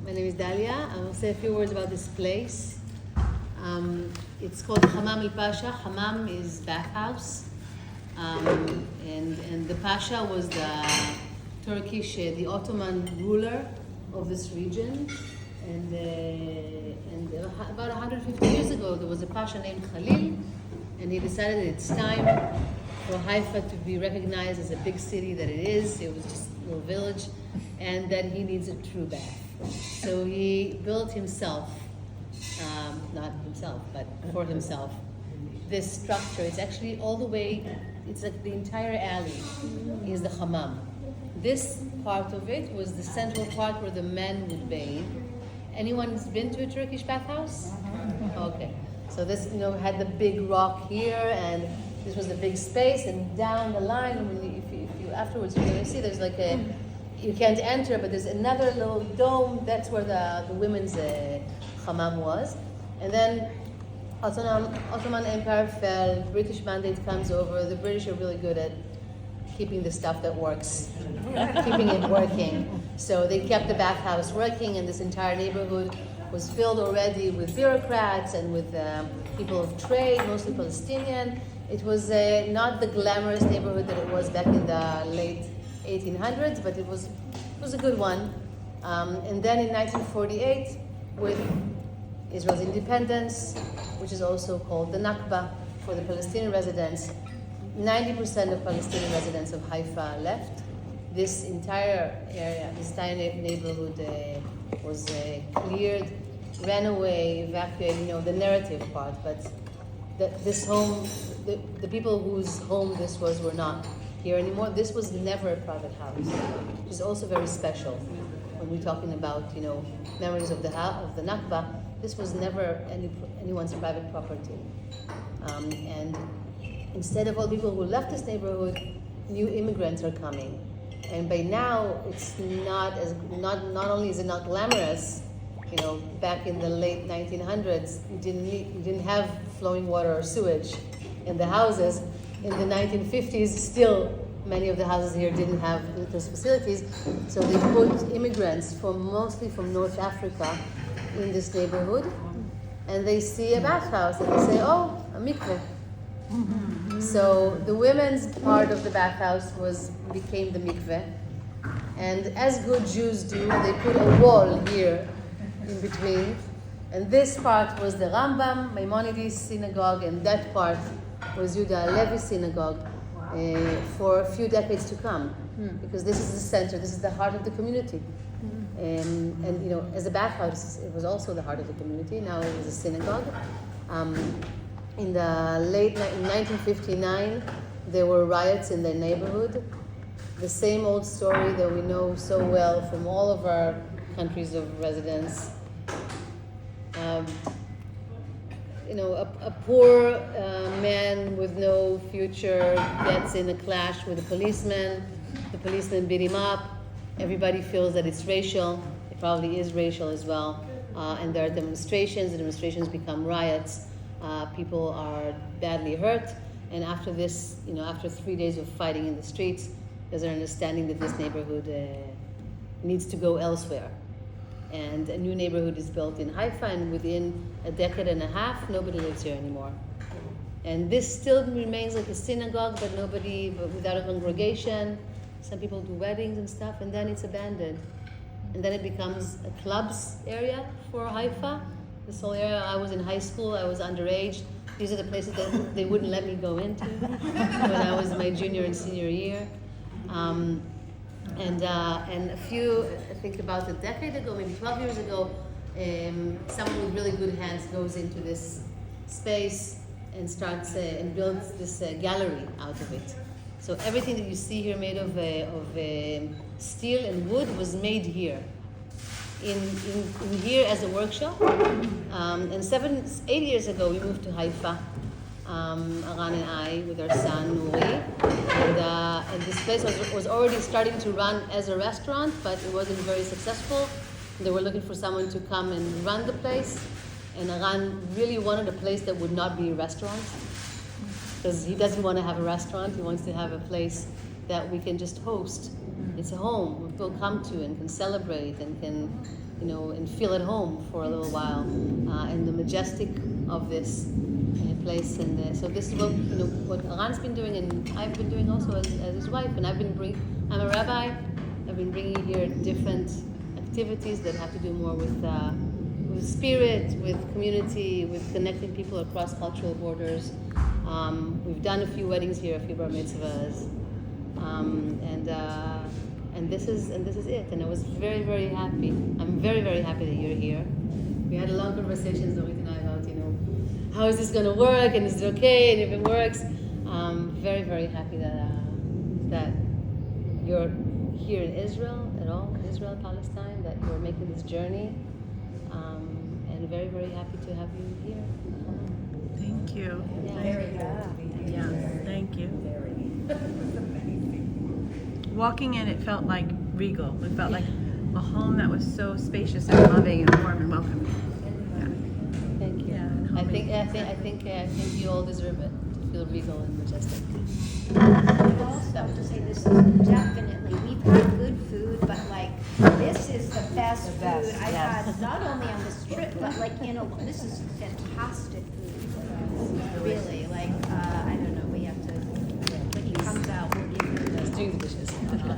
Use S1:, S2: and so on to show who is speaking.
S1: My name is Dahlia. I will say a few words about this place. It's called Hamam al-Pasha. Hamam is bathhouse. And the Pasha was the Turkish, the Ottoman ruler of this region. And about 150 years ago, there was a Pasha named Khalil, and he decided that it's time for Haifa to be recognized as a big city that it is. It was just a little village, and that he needs a true bath. So he built himself, not himself, but for himself, this structure. It's actually all the way, it's like the entire alley is the Hamam. This part of it was the central part where the men would bathe. Anyone who's been to a Turkish bathhouse? Okay. So this, had the big rock here, and this was the big space, and down the line, if you afterwards you're going to see there's like a, you can't enter, but there's another little dome. That's where the women's Hamam was. And then Ottoman Empire fell, British mandate comes over. The British are really good at keeping the stuff that works, keeping it working. So they kept the bathhouse working, and this entire neighborhood was filled already with bureaucrats and with people of trade, mostly Palestinian. It was not the glamorous neighborhood that it was back in the late 1800s, but it was a good one. And then in 1948, with Israel's independence, which is also called the Nakba for the Palestinian residents, 90% of Palestinian residents of Haifa left. This entire area, this entire neighborhood was cleared, ran away, evacuated, the narrative part, but this home, the people whose home this was were not here anymore. This was never a private house, which is also very special. When we're talking about, memories of the Nakba, this was never anyone's private property. And instead of all people who left this neighborhood, new immigrants are coming. And by now, it's not only is it not glamorous, back in the late 1900s, you didn't have flowing water or sewage in the houses. In the 1950s, still many of the houses here didn't have those facilities. So they put immigrants mostly from North Africa in this neighborhood, and they see a bathhouse and they say, "Oh, a mikveh." So the women's part of the bathhouse became the mikveh, and as good Jews do, they put a wall here in between, and this part was the Rambam, Maimonides synagogue, and that part was Yehuda Levi synagogue for a few decades to come, because this is the center, this is the heart of the community. And as a bathhouse, it was also the heart of the community. Now it was a synagogue. In 1959, there were riots in the neighborhood. The same old story that we know so well from all of our countries of residence. A poor man with no future gets in a clash with a policeman. The policeman beat him up. Everybody feels that it's racial. It probably is racial as well. And there are demonstrations. The demonstrations become riots. People are badly hurt. And after this, after 3 days of fighting in the streets, there's an understanding that this neighborhood needs to go elsewhere. And a new neighborhood is built in Haifa, and within a decade and a half, nobody lives here anymore. And this still remains like a synagogue, but without a congregation. Some people do weddings and stuff, and then it's abandoned. And then it becomes a clubs area for Haifa. This whole area, I was in high school, I was underage. These are the places that they wouldn't let me go into when I was my junior and senior year. And I think about a decade ago, maybe 12 years ago, someone with really good hands goes into this space and starts and builds this gallery out of it. So everything that you see here made of steel and wood was made here. In here as a workshop. And 8 years ago, we moved to Haifa, Aran and I, with our son, Nuri. And this place was already starting to run as a restaurant, but it wasn't very successful. They were looking for someone to come and run the place. And Aran really wanted a place that would not be a restaurant, because he doesn't want to have a restaurant. He wants to have a place that we can just host. It's a home where people come to and can celebrate and can, and feel at home for a little while, and the majestic of this place. And so this is what Alan's been doing, and I've been doing also as his wife. And I'm a rabbi. I've been bringing here different activities that have to do more with spirit, with community, with connecting people across cultural borders. We've done a few weddings here, a few bar mitzvahs, and this is it. And I was very, very happy. I'm very, very happy that you're here. We had a long conversation, Zorit and I, about how is this going to work, and is it okay, and if it works. Very, very happy that you're here in Israel at all, in Israel, Palestine, that you're making this journey, and very, very happy to have you here.
S2: Thank you.
S1: Yeah.
S2: Thank you. Walking in, it felt like regal. It felt like a home that was so spacious and loving and warm and welcoming.
S1: Thank you.
S2: Yeah,
S1: I think you all deserve it. To feel regal and majestic.
S3: Also, to say this is definitely, we've had good food, but like, this is the best food I've had, not only on this trip, but like, this is fantastic food.